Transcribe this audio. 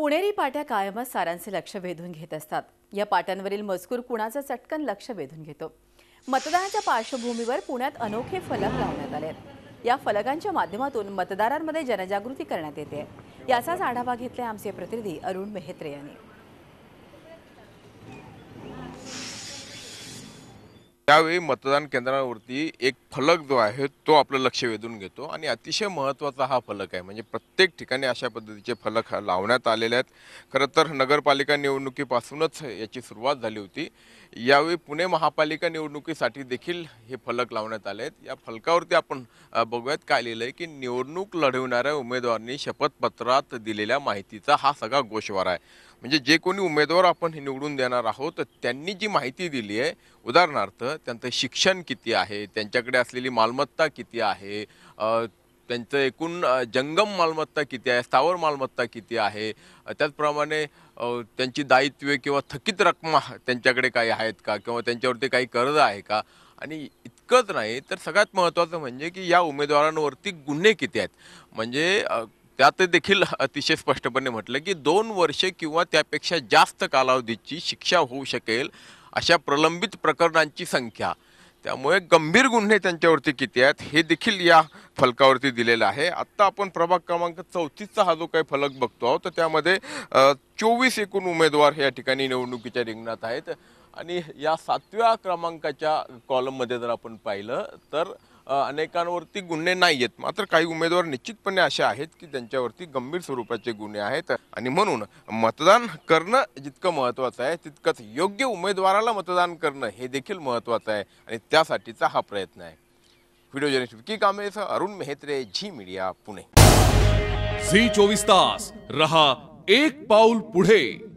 पुणेरी पाट्या कायमच सारांचे लक्ष वेधून घेत असतात। या पाट्यांवरील मजकूर कुणाचं चटकन लक्ष वेधून घेतो। मतदानाच्या पार्श्वभूमीवर पुण्यात अनोखे फलक लावण्यात आले आहेत। या फलकांच्या माध्यमातून मतदारांमध्ये जनजागृती करण्यात येते। याचाच आढावा घेतलाय आमचे प्रतिनिधी अरुण मेहत्रे यांनी। त्यावेळी मतदान केंद्रावरती एक फलक जो आहे तो आपलं लक्ष वेधून घेतो आणि अतिशय महत्त्वाचा हा फलक आहे। म्हणजे प्रत्येक ठिकाणी अशा पद्धतीचे फलक लावण्यात आलेले आहेत। खरं तर नगरपालिका निवडणुकीपासूनच याची सुरुवात झाली होती। यावेळी पुणे महापालिका निवडणुकीसाठी देखील हे फलक लावण्यात आले आहेत। या फलकावरती आपण बघूयात काय लिहिलंय की निवडणूक लढवणाऱ्या उमेदवारांनी शपथपत्रात दिलेल्या माहितीचा हा सगळा गोषवारा आहे। म्हणजे जे कोणी उमेदवार आपण निवडून देणार आहोत त्यांनी जी माहिती दिली आहे, उदाहरणार्थ त्यांचं शिक्षण किती आहे, त्यांच्याकडे असलेली मालमत्ता किती आहे, त्यांचं एकूण जंगम मालमत्ता किती आहे, स्थावर मालमत्ता किती आहे, त्याचप्रमाणे त्यांची दायित्वे किंवा थकीत रक्कम त्यांच्याकडे काही आहेत का किंवा त्यांच्यावरती काही कर्ज आहे का। आणि इतकंच नाही तर सगळ्यात महत्त्वाचं म्हणजे की या उमेदवारांवरती गुन्हे किती आहेत। म्हणजे त्यात देखील अतिशय स्पष्टपणे म्हटलं की 2 वर्षे किंवा त्यापेक्षा जास्त कालावधीची शिक्षा होऊ शकेल अशा प्रलंबित प्रकरणांची संख्या, त्यामुळे गंभीर गुन्हे त्यांच्यावरती किती आहेत हे देखील या फलकावरती दिलेलं आहे। आत्ता आपण प्रभाग क्रमांक 34चा हा जो काही फलक बघतो आहोत तर त्यामध्ये 24 एकूण उमेदवार या ठिकाणी निवडणुकीच्या रिंगणात आहेत। आणि या 7व्या क्रमांकाच्या कॉलममध्ये जर आपण पाहिलं तर अनेकांवरती गुन्हे नाही आहेत, मात्र काही उमेदवार निश्चितपणे असे आहेत की त्यांच्यावरती गंभीर स्वरूपाचे गुन्हे आहेत। आणि म्हणून मतदान करणं जितकं महत्त्वाचं आहे तितकंच योग्य उमेदवाराला मतदान करणं हे देखील महत्त्वाचं आहे आणि त्यासाठीचा हा प्रयत्न आहे। व्हिडिओ जर्नलिस्ट विकी कांबळेसह अरुण मेहत्रे, झी मीडिया, पुणे। झी 24 तास रहा एक पाऊल पुढे।